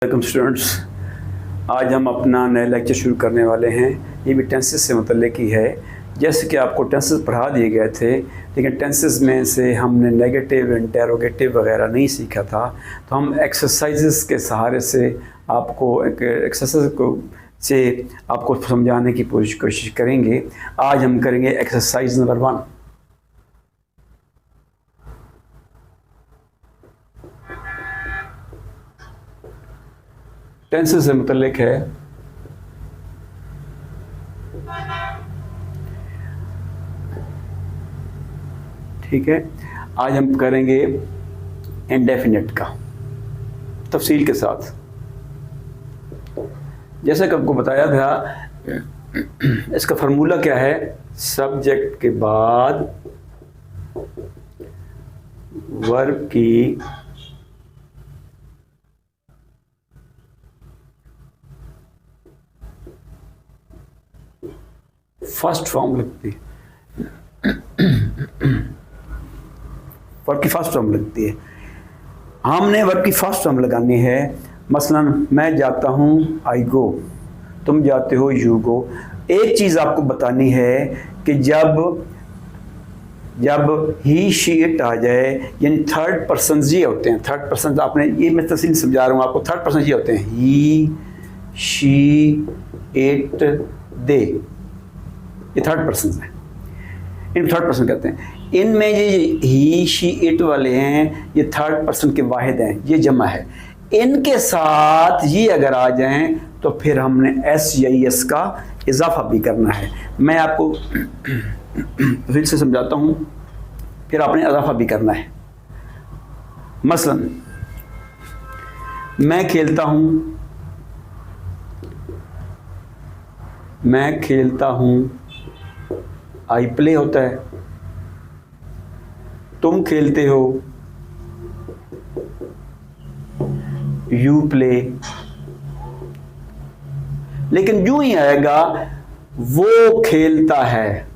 Welcome students. आज हम अपना नया लेक्चर शुरू करने वाले हैं। ये भी टेंसेस से मुतल्लिक ही है। जैसे कि आपको टेंसेस पढ़ा दिए गए थे, लेकिन टेंसेस में से हमने नेगेटिव, इंटेरोगेटिव वगैरह नहीं सीखा था, तो हम एक्सरसाइजेस के सहारे से आपको एक्सरसाइज से आपको समझाने की कोशिश करेंगे। आज हम करेंगे एक्सरसाइज नंबर 1। टेंसेस से मुतल्लिक है। ठीक है, आज हम करेंगे इंडेफिनिट का तफसील के साथ। जैसा कि आपको बताया था, इसका फार्मूला क्या है? सब्जेक्ट के बाद वर्ब की फर्स्ट फॉर्म लगती है। वर्ब की फर्स्ट फॉर्म लगती है। हमने वर्ब की फर्स्ट फॉर्म लगानी है। मसलन मैं जाता हूँ, आई गो, तुम जाते हो, यू गो। एक चीज़ आपको बतानी है कि जब ही शी इट आ जाए, यानी थर्ड पर्सन ये होते हैं। थर्ड पर्सन आपने, ये मैं तफसील समझा रहा हूँ आपको। थर्ड पर्सन ये होते हैं ही, शी, इट, दे। ये थर्ड पर्सन है, इन थर्ड पर्सन कहते हैं। इनमें ये ही, शी, इट वाले हैं, ये थर्ड पर्सन के वाहिद हैं, ये जमा है। इनके साथ ये अगर आ जाएं तो फिर हमने एस या एस का इजाफा भी करना है। मैं आपको फिर से समझाता हूँ, फिर आपने इजाफा भी करना है। मसलन मैं खेलता हूँ, मैं खेलता हूँ, आई प्ले होता है। तुम खेलते हो, यू प्ले। लेकिन यूं ही आएगा, वो खेलता है।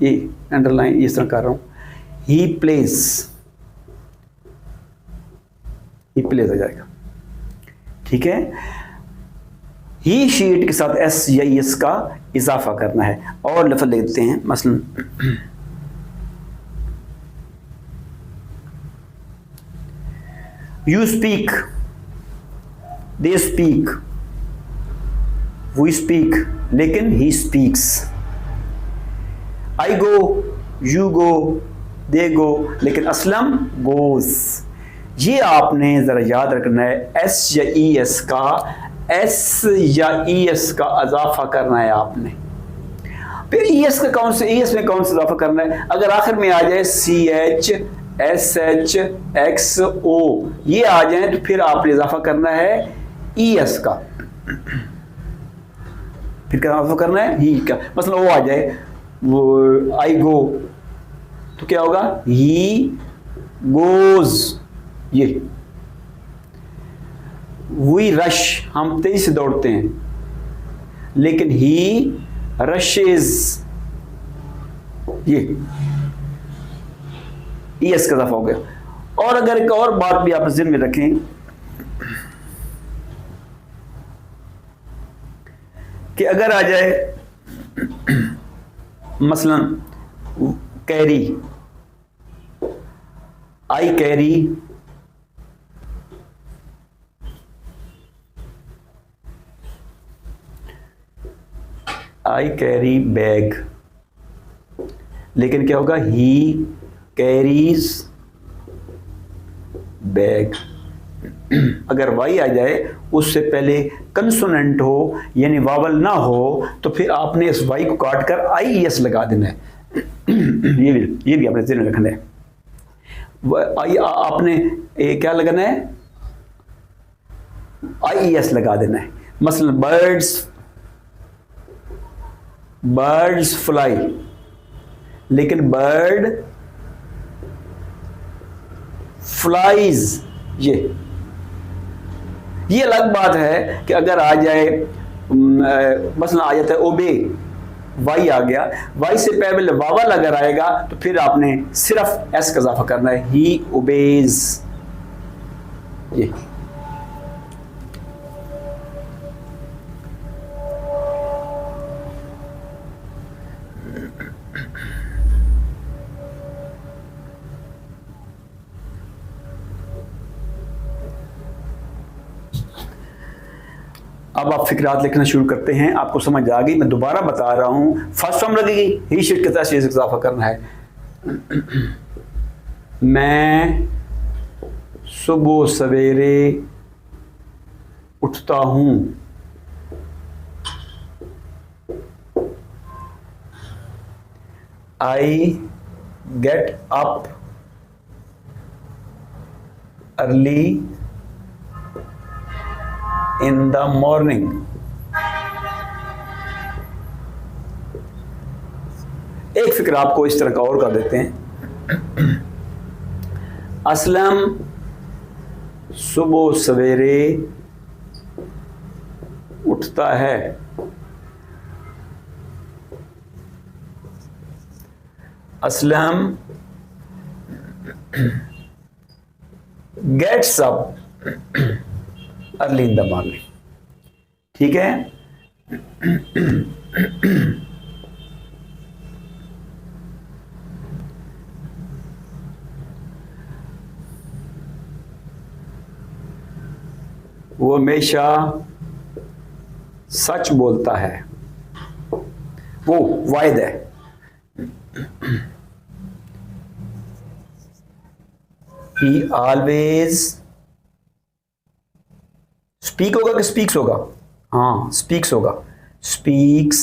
ये अंडरलाइन इस तरह कर रहा हूं, ही प्लेस, ही प्लेस हो जाएगा। ठीक है, ही शीट के साथ एस या एस का इजाफा करना है। और लफ्ज़ लिखते हैं, मसलन you speak, they speak, we speak, लेकिन he speaks. I go, you go, दे गो, लेकिन असलम गोज। ये आपने जरा याद रखना है। एस या ई एस का, एस या ई एस का इजाफा करना है आपने। फिर ई एस का कौन से, ई एस में कौन सा इजाफा करना है? अगर आखिर में आ जाए C H, S H, X O, ये आ जाए तो फिर आपने इजाफा करना है ई एस का। फिर क्या इजाफा करना है? ही का। मतलब वो आ जाए, वो आई गो, तो क्या होगा? He goes. ये वी रश, हम तेजी से दौड़ते हैं, लेकिन ही रशेज। ये एस का इजाफा हो गया। और अगर एक और बात भी आप ज़हन में रखें कि अगर आ जाए मसलन carry, I carry, I carry bag, लेकिन क्या होगा? He carries bag. अगर वाई आ जाए, उससे पहले कंसोनेंट हो, यानी वावल ना हो, तो फिर आपने इस वाई को काट कर आई एस लगा देना है। ये भी आपने ध्यान में रखना है। आपने क्या लगाना है? आई एस लगा देना है। मसलन बर्ड्स फ्लाई, लेकिन बर्ड फ्लाइज। ये अलग बात है कि अगर आ जाए, मसलन आ जाता है ओबे, वाई आ गया, वाई से पहले वावल अगर आएगा तो फिर आपने सिर्फ एस का इजाफा करना है, ही ओबेज। ये अब आप फिक्रात लिखना शुरू करते हैं। आपको समझ आ गई, मैं दोबारा बता रहा हूं। फर्स्ट फॉर्म लगेगी, ही शिट के साथ शेष इजाफा करना है। मैं सुबह सवेरे उठता हूं। I get up early in the morning. एक फिक्र आपको इस तरह का और कर देते हैं। असलम सुबह सवेरे उठता है। Aslam gets up early in the morning. ठीक है, वो हमेशा सच बोलता है। वो वाहिद है। ही ऑलवेज स्पीक होगा कि स्पीक्स होगा? हाँ, स्पीक्स होगा। Speaks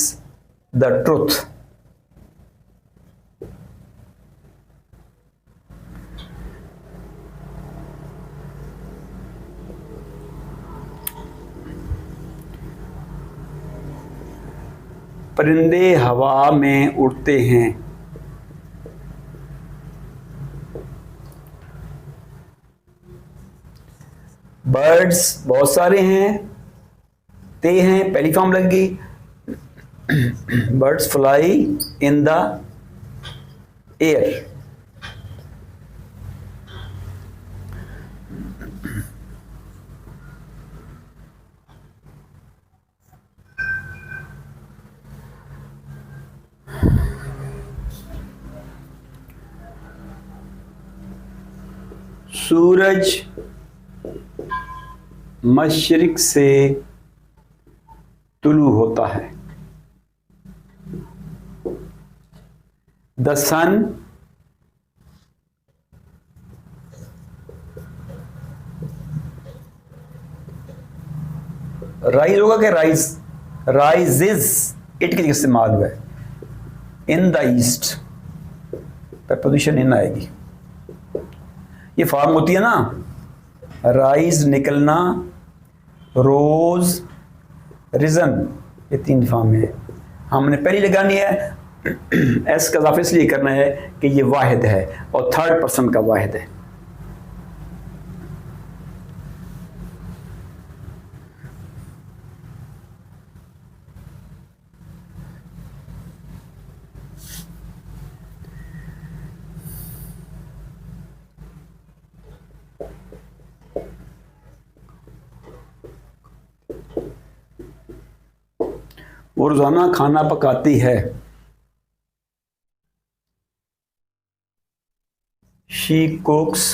the truth. परिंदे हवा में उड़ते हैं। बर्ड्स बहुत सारे हैं, ते हैं, पहली फॉर्म लग गई। Birds fly in the air. सूरज मशरिक से तुलू होता है। द सन राइज होगा क्या? राइजेज इट की इस्तेमाल हुआ है। इन द ईस्ट प्रपोजिशन इन आएगी। ये फॉर्म होती है ना, राइज निकलना, रोज, रिजन, ये 3 फॉर्म है। हमने पहली लगानी है। एस का इजाफा इसलिए करना है कि ये वाहिद है और 3rd पर्सन का वाहिद है। वो रोजाना खाना पकाती है। She कुक्स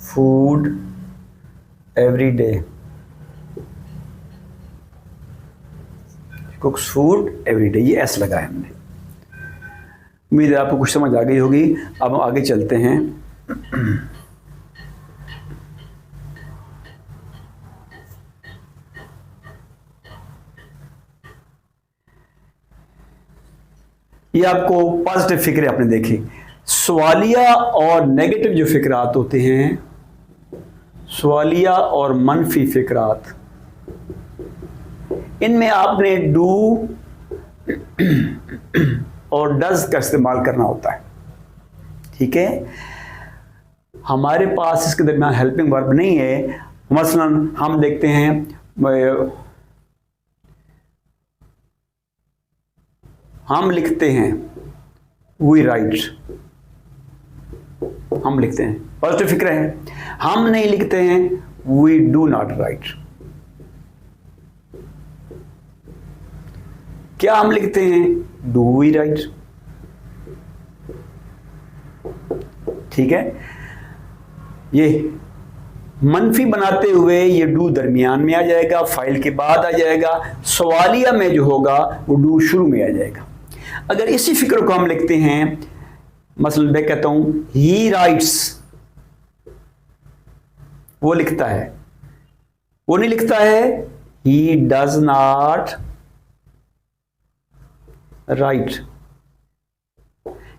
food every day. कुक्स food every day, ये एस लगा है हमने। उम्मीद है आपको कुछ समझ आ गई होगी। अब हम आगे चलते हैं। ये आपको पॉजिटिव फिक्रे आपने देखे। सवालिया और नेगेटिव जो फिक्रात होते हैं, सवालिया और मनफी फिक्रात, इनमें आपने डू और डज का इस्तेमाल करना होता है। ठीक है, हमारे पास इसके दरमियान हेल्पिंग वर्ब नहीं है। मसलन हम देखते हैं, हम लिखते हैं, वी राइट। हम लिखते हैं, पॉजिटिव फिक्र है। हम नहीं लिखते हैं वी डू नॉट राइट। क्या हम लिखते हैं? Do we write. ठीक है, ये मनफी बनाते हुए ये डू दरमियान में आ जाएगा, फाइल के बाद आ जाएगा, सवालिया में जो होगा वो डू शुरू में आ जाएगा। अगर इसी फिक्र को हम लिखते हैं, मसलन मैं कहता हूं ही राइट्स, वो लिखता है, वो नहीं लिखता है ही डज नॉट राइट।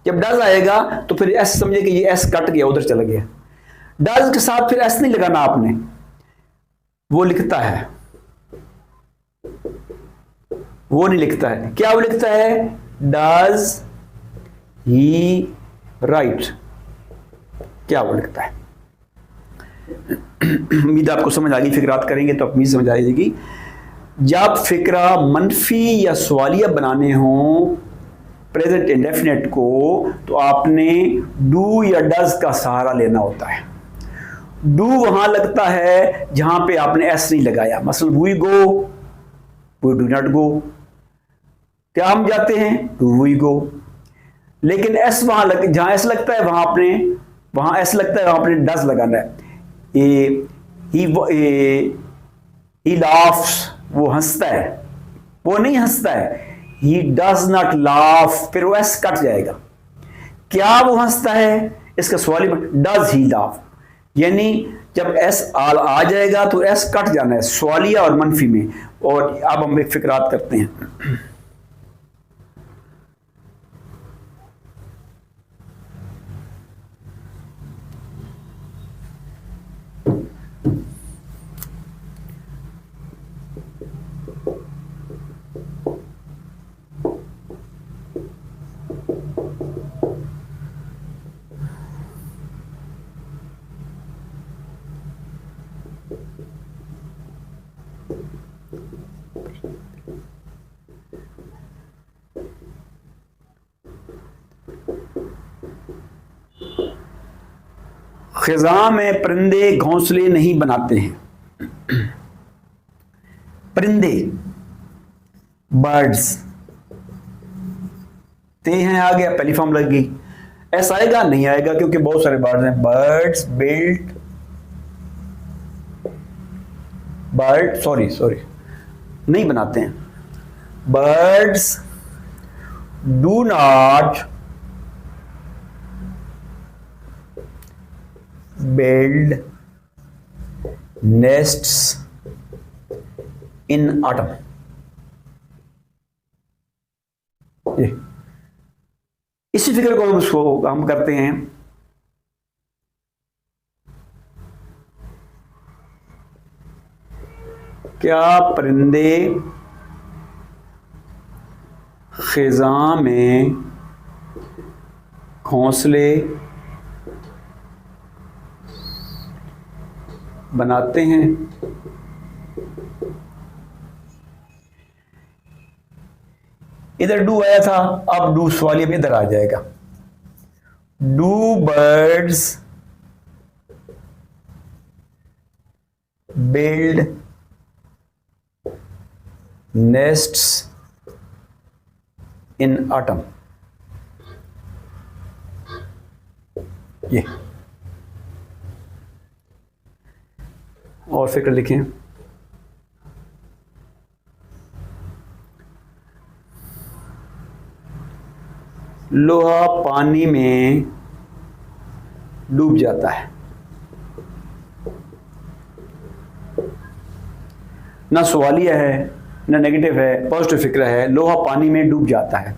जब डज आएगा तो फिर एस समझे कि ये एस कट गया, उधर चला गया। डज के साथ फिर एस नहीं लगाना आपने, वो लिखता है, वो नहीं लिखता है। क्या वो लिखता है? Does he right. क्या वो लिखता है? उम्मीद आपको समझ आ गई। फिक्रात करेंगे तो अपनी समझ आ जाएगी। जब फिक्रा मनफी या सवालिया बनाने हों प्रेजेंट इंडेफिनेट को, तो आपने डू या डज का सहारा लेना होता है। डू वहां लगता है जहां पे आपने एस नहीं लगाया। मसलन we go, we do not go. क्या हम जाते हैं? Do we go. लेकिन एस वहां जहां एस लगता है वहां एस लगता है, वहां आपने डज लगाना है। ही लाफ्स, वो हंसता है, वो नहीं हंसता है। ही डज नॉट लाफ, फिर वो एस कट जाएगा। क्या वो हंसता है? इसका सवाल डज ही लाफ, यानी जब एस आल आ जाएगा तो एस कट जाना है सवालिया और मनफी में। और अब हम एक फिक्रात करते हैं। खिज़ां में परिंदे घोंसले नहीं बनाते हैं। परिंदे, बर्ड्स, ते हैं आ गया, पहली फॉर्म लग गई। ऐसा आएगा? नहीं आएगा, क्योंकि बहुत सारे बर्ड्स हैं। बर्ड्स बिल्ड, सॉरी नहीं बनाते हैं। Birds do not build nests in autumn। ये इसी फिक्र को हम करते हैं। क्या परिंदे खिज़ां में घोंसले बनाते हैं? इधर डू आया था, अब डू सवालिया में इधर आ जाएगा। Do birds build nests in autumn. ये और फिक्र लिखें। लोहा पानी में डूब जाता है। ना सवालिया है ना नेगेटिव है, पॉजिटिव फिक्र है। लोहा पानी में डूब जाता है।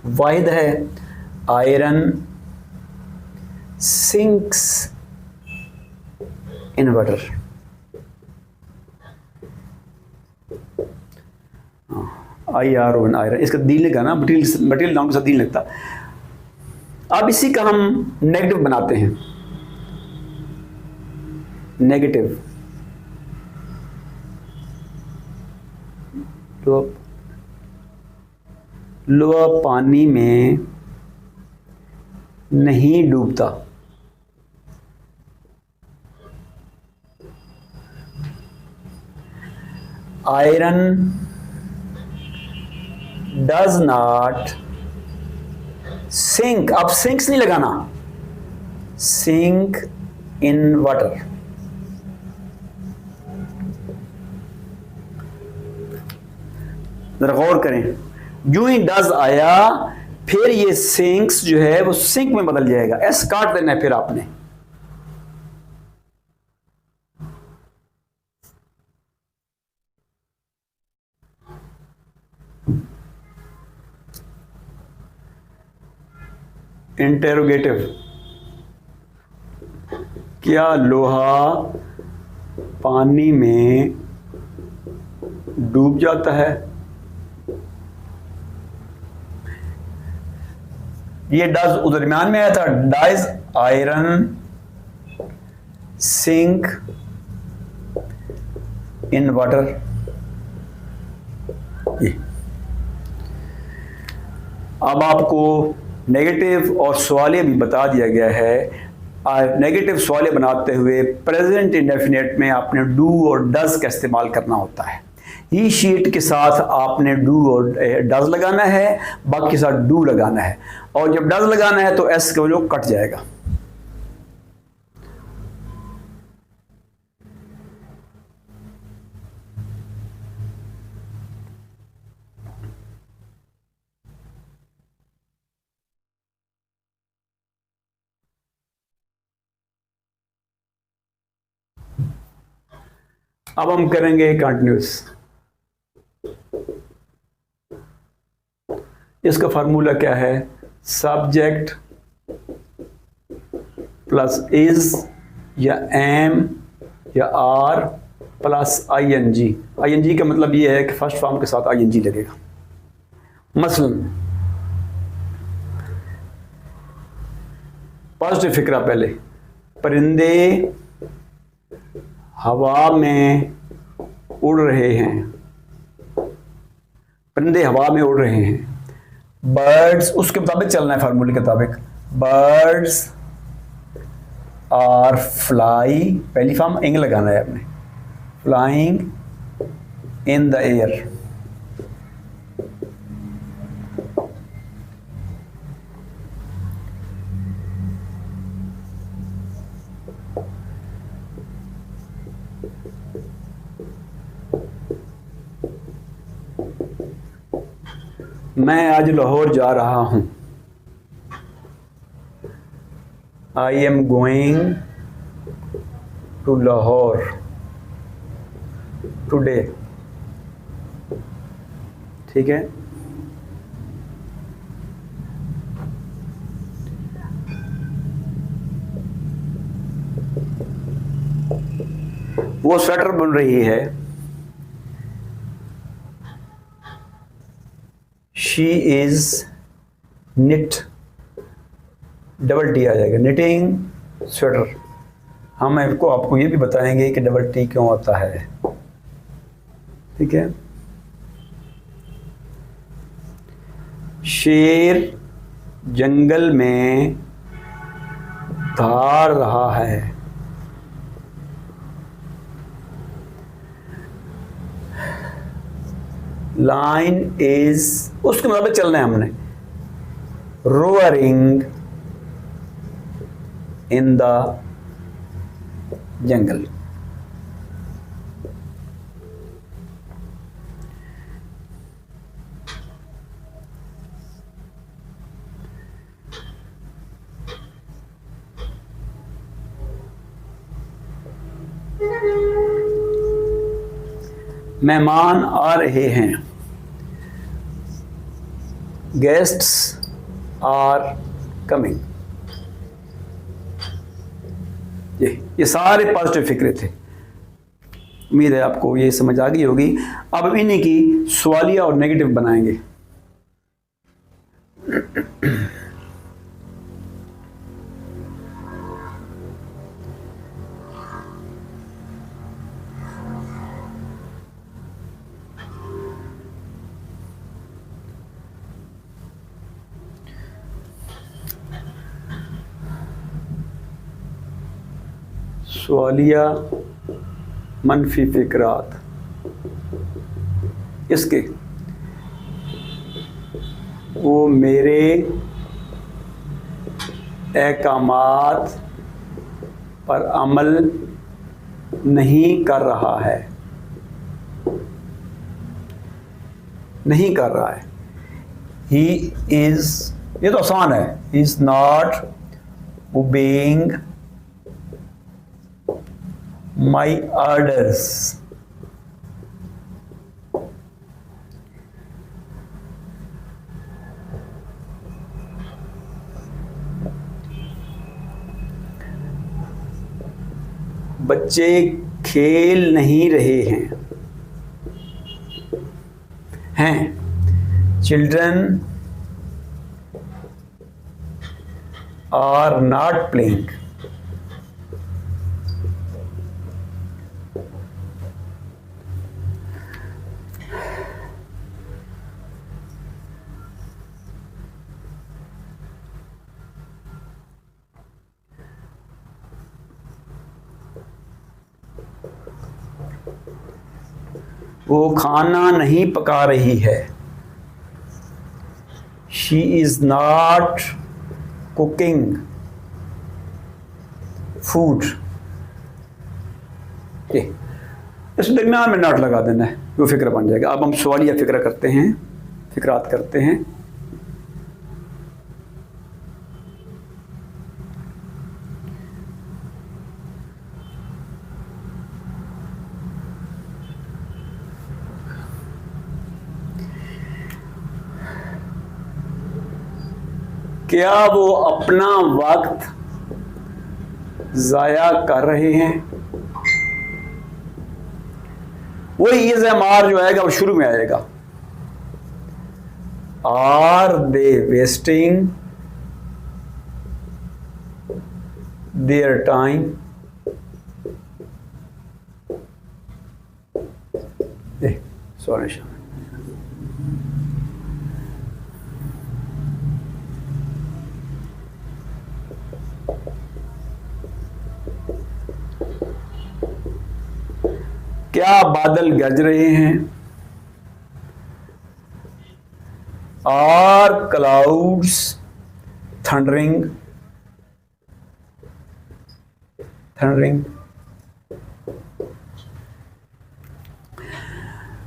वाहिद है iron sinks in water. IRON iron, इसका दीन लगा ना, मटेरियल नाम के साथ दीन लगता। अब इसी का हम नेगेटिव बनाते हैं। नेगेटिव तो लोहा पानी में नहीं डूबता। आयरन डज नॉट सिंक, अब सिंक्स नहीं लगाना, सिंक इन वाटर। जरा गौर करें, यूं ही डज आया, फिर ये सिंक्स जो है वो सिंक में बदल जाएगा, एस काट देना है फिर आपने। इंटेरोगेटिव, क्या लोहा पानी में डूब जाता है? ये डज उधर दरमियान में आया था, does iron sink in water. अब आपको नेगेटिव और सवालिया भी बता दिया गया है। नेगेटिव सवालिया बनाते हुए प्रेजेंट इंडेफिनेट में आपने डू और डज का इस्तेमाल करना होता है। ही शीट के साथ आपने डू और डज लगाना है, बाकी के साथ डू लगाना है, और जब डज लगाना है तो एस का जो कट जाएगा। अब हम करेंगे कंटिन्यूस। इसका फार्मूला क्या है? सब्जेक्ट प्लस इज या एम या आर प्लस आईएनजी। आईएनजी का मतलब ये है कि फर्स्ट फॉर्म के साथ आईएनजी लगेगा। मसलन पॉजिटिव फिक्रा पहले, परिंदे हवा में उड़ रहे हैं, परिंदे हवा में उड़ रहे हैं। बर्ड्स, उसके मुताबिक चलना है फार्मूले के मुताबिक, बर्ड्स आर फ्लाई, पहली फॉर्म इंग लगाना है आपने, फ्लाइंग इन द एयर। मैं आज लाहौर जा रहा हूं, I am going to Lahore today. ठीक है, वो स्वेटर बुन रही है, she is knit, double T आ जाएगा, निटिंग स्वेटर। हम आपको ये भी बताएंगे कि डबल टी क्यों आता है। ठीक है, शेर जंगल में दौड़ रहा है, लाइन इज, उसके मुताबिक चलना है हमने, रोअरिंग इन द जंगल। मेहमान आ रहे हैं, गेस्ट्स आर कमिंग। ये सारे पॉजिटिव फिक्रे थे। उम्मीद है आपको ये समझ आ गई होगी। अब इन्हीं की सवालिया और नेगेटिव बनाएंगे। सवालिया मनफी फिक्रात, इसके वो मेरे अहकामात पर अमल नहीं कर रहा है, नहीं कर रहा है। ही इज, ये तो आसान है, he is not obeying my orders, बच्चे खेल नहीं रहे हैं चिल्ड्रन आर नॉट प्लेइंग, वो खाना नहीं पका रही है, she is not cooking food. इस दरमियान में नॉट लगा देना है, वो फिक्र बन जाएगा। अब हम सवालिया फिक्र करते हैं, फिक्रात करते हैं। क्या वो अपना वक्त ज़ाया कर रहे हैं? वही इज़ एम-आर जो आएगा वो शुरू में आएगा। Are they wasting their time? Solution. क्या बादल गरज रहे हैं? Are clouds thundering? थंडरिंग।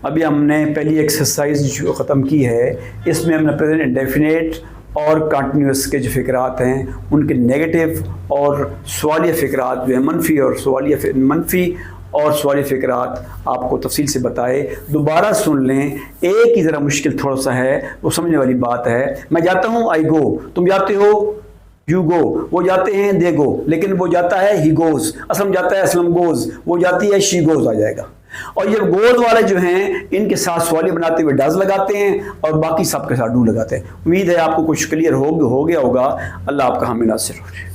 अभी हमने पहली एक्सरसाइज जो ख़त्म की है, इसमें हमने प्रेजेंट इंडेफिनेट और कंटिन्यूस के जो फिक्रात हैं उनके नेगेटिव और सवालिया फिक्रात जो है मनफी और सवालिया फिक्रात आपको तफसील से बताए। दोबारा सुन लें, एक ही ज़रा मुश्किल थोड़ा सा है, वो समझने वाली बात है। मैं जाता हूँ, आई गो, तुम जाते हो, यू गो, वो जाते हैं, दे गो, लेकिन वो जाता है, ही गोज, असलम जाता है, असलम गोज, वो जाती है, शी गोज आ जाएगा। और ये गोज वाले जो हैं इनके साथ सवालिया बनाते हुए डज लगाते हैं और बाकी सब के साथ डू लगाते हैं। उम्मीद है आपको कुछ क्लियर हो गया होगा। अल्लाह आपका हामी नासिर हो।